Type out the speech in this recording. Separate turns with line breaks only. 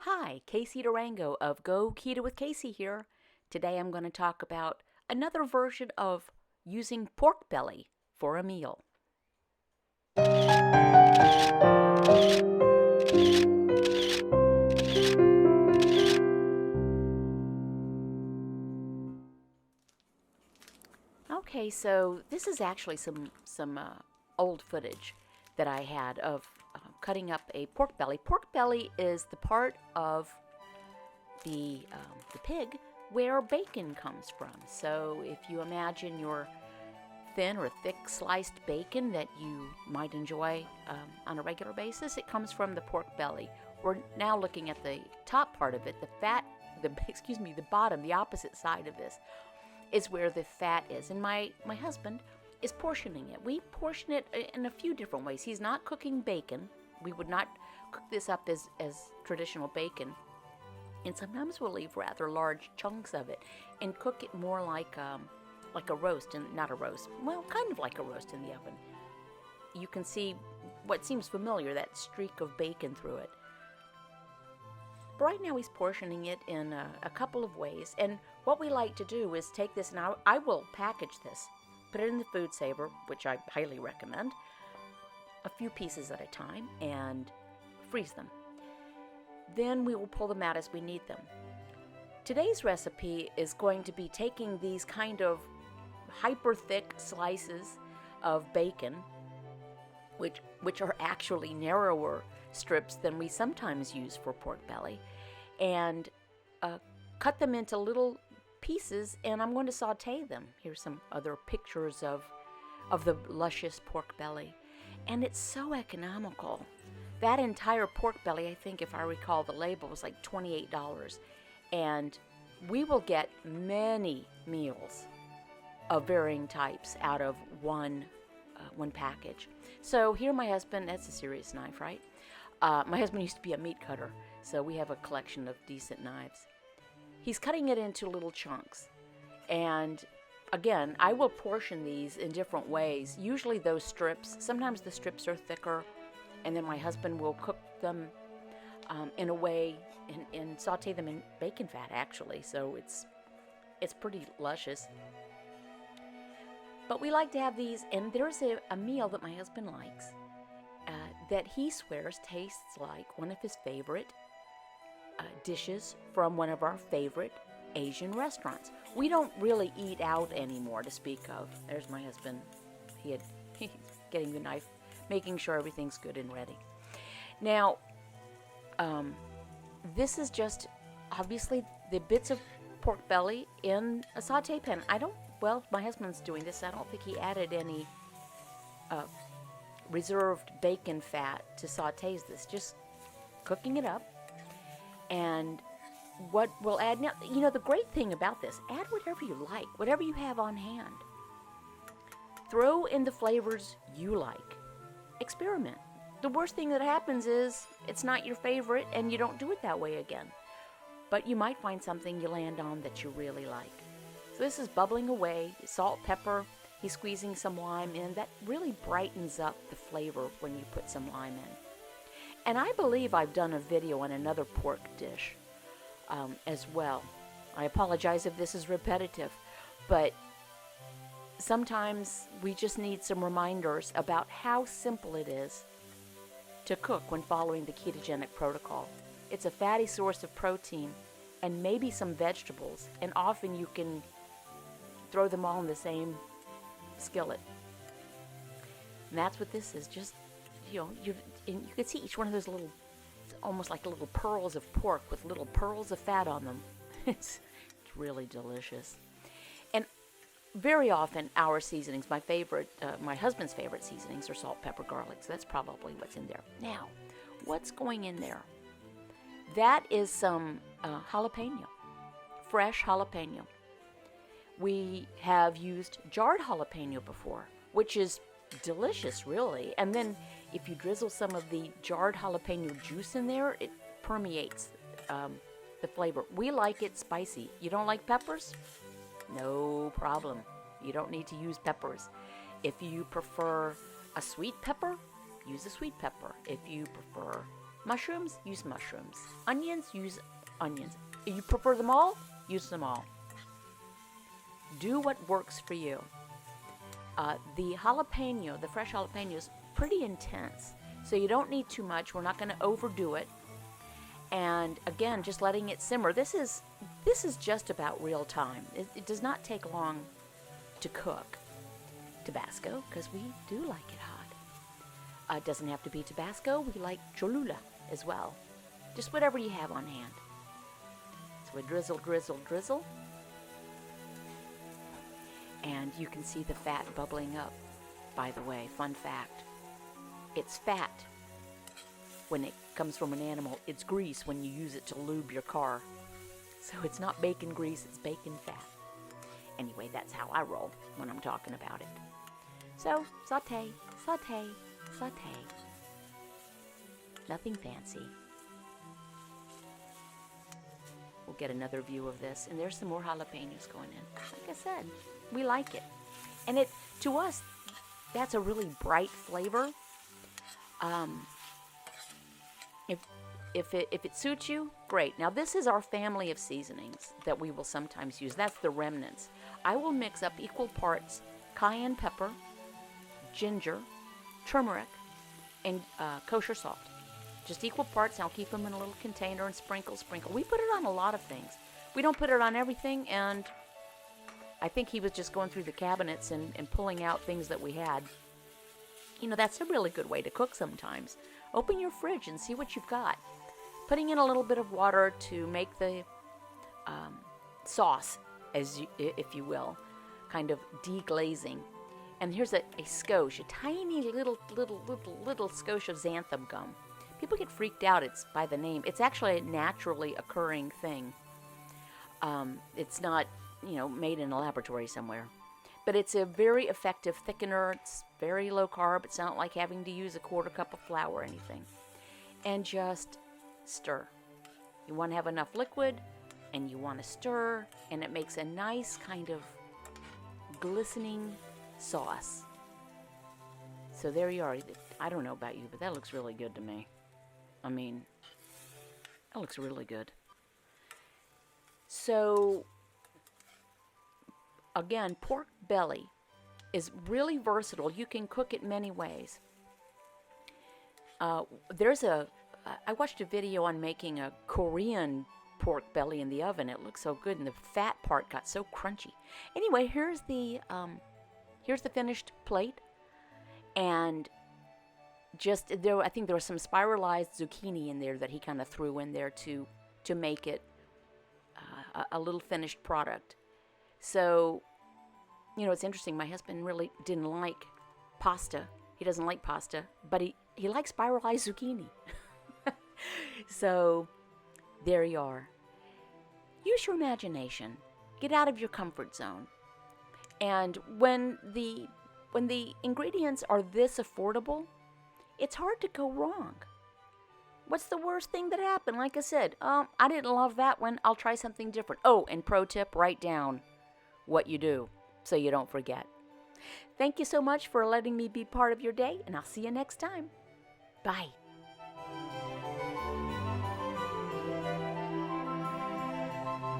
Hi, Casey Durango of Go Keto with Casey here. Today I'm going to talk about another version of using pork belly for a meal. Okay, so this is actually some old footage that I had of cutting up a pork belly. Pork belly is the part of the pig where bacon comes from. So if you imagine your thin or thick sliced bacon that you might enjoy on a regular basis, it comes from the pork belly. We're now looking at the top part of it, the fat, the bottom, the opposite side of this is where the fat is. And my husband is portioning it. We portion it in a few different ways. He's not cooking bacon. We would not cook this up as traditional bacon. And sometimes we'll leave rather large chunks of it and cook it more like a roast, and not a roast, well, kind of like a roast in the oven. You can see what seems familiar, that streak of bacon through it. But right now he's portioning it in a couple of ways. And what we like to do is take this, and I will package this, put it in the food saver, which I highly recommend, a few pieces at a time, and freeze them. Then we will pull them out as we need them. Today's recipe is going to be taking these kind of hyper thick slices of bacon, which are actually narrower strips than we sometimes use for pork belly, and cut them into little pieces, and I'm going to saute them. Here's some other pictures of the luscious pork belly, and it's so economical. That entire pork belly, I think if I recall the label, was like $28, and we will get many meals of varying types out of one package. So here my husband, that's a serious knife, right? My husband used to be a meat cutter, so we have a collection of decent knives. He's cutting it into little chunks, and again, I will portion these in different ways. Usually those strips, sometimes the strips are thicker, and then my husband will cook them in a way and saute them in bacon fat, actually, so it's pretty luscious. But we like to have these, and there's a meal that my husband likes that he swears tastes like one of his favorite dishes from one of our favorite Asian restaurants. We don't really eat out anymore to speak of. There's my husband. He's getting the knife, making sure everything's good and ready. Now, this is just obviously the bits of pork belly in a saute pan. My husband's doing this. I don't think he added any reserved bacon fat to saute this. Just cooking it up. And what we'll add now, the great thing about this, add whatever you like, whatever you have on hand. Throw in the flavors you like. Experiment. The worst thing that happens is it's not your favorite and you don't do it that way again. But you might find something you land on that you really like. So this is bubbling away, salt, pepper. He's squeezing some lime in. That really brightens up the flavor when you put some lime in. And I believe I've done a video on another pork dish as well. I apologize if this is repetitive, but sometimes we just need some reminders about how simple it is to cook when following the ketogenic protocol. It's a fatty source of protein and maybe some vegetables, and often you can throw them all in the same skillet. And that's what this is. Just, you can see each one of those little, almost like little pearls of pork with little pearls of fat on them. It's really delicious. And very often our seasonings, my husband's favorite seasonings are salt, pepper, garlic. So that's probably what's in there. Now, what's going in there? That is some jalapeno, fresh jalapeno. We have used jarred jalapeno before, which is delicious, really. And then if you drizzle some of the jarred jalapeno juice in there, it permeates the flavor. We like it spicy. You don't like peppers? No problem. You don't need to use peppers. If you prefer a sweet pepper, use a sweet pepper. If you prefer Mushrooms, use mushrooms. Onions, use onions. If you prefer them all, use them all. Do what works for you. The jalapeno, the fresh jalapeno, is pretty intense, so you don't need too much. We're not going to overdo it. And again, just letting it simmer. This is just about real time. It does not take long to cook. Tabasco, because we do like it hot. It doesn't have to be Tabasco. We like Cholula as well. Just whatever you have on hand. So we drizzle, drizzle, drizzle. And you can see the fat bubbling up. By the way, fun fact. It's fat when it comes from an animal. It's grease when you use it to lube your car. So it's not bacon grease, it's bacon fat. Anyway, that's how I roll when I'm talking about it. So, saute, saute, saute. Nothing fancy. We'll get another view of this. And there's some more jalapenos going in. Like I said, we like it. And to us, that's a really bright flavor. If it suits you, great. Now this is our family of seasonings that we will sometimes use. That's the remnants. I will mix up equal parts cayenne pepper, ginger, turmeric, and kosher salt. Just equal parts. I'll keep them in a little container and sprinkle. We put it on a lot of things. We don't put it on everything, and I think he was just going through the cabinets and pulling out things that we had. You know, that's a really good way to cook sometimes. Open your fridge and see what you've got. Putting in a little bit of water to make the sauce, if you will, kind of deglazing. And here's a skosh, a tiny little skosh of xanthan gum. People get freaked out. It's by the name. It's actually a naturally occurring thing. It's not, made in a laboratory somewhere. But it's a very effective thickener. It's very low carb. It's not like having to use a quarter cup of flour or anything. And just stir. You want to have enough liquid, and you want to stir, and it makes a nice kind of glistening sauce. So there you are. I don't know about you, but that looks really good to me. I mean, that looks really good. So, again, pork belly is really versatile. You can cook it many ways. I watched a video on making a Korean pork belly in the oven. It looked so good, and the fat part got so crunchy. Anyway, here's the finished plate, and I think there was some spiralized zucchini in there that he kind of threw in there to make it a little finished product. So, it's interesting. My husband really didn't like pasta. He doesn't like pasta, but he likes spiralized zucchini. So, there you are. Use your imagination. Get out of your comfort zone. And when the ingredients are this affordable, it's hard to go wrong. What's the worst thing that happened? Like I said, I didn't love that one. I'll try something different. Oh, and pro tip, write down what you do so you don't forget. Thank you so much for letting me be part of your day, and I'll see you next time. Bye.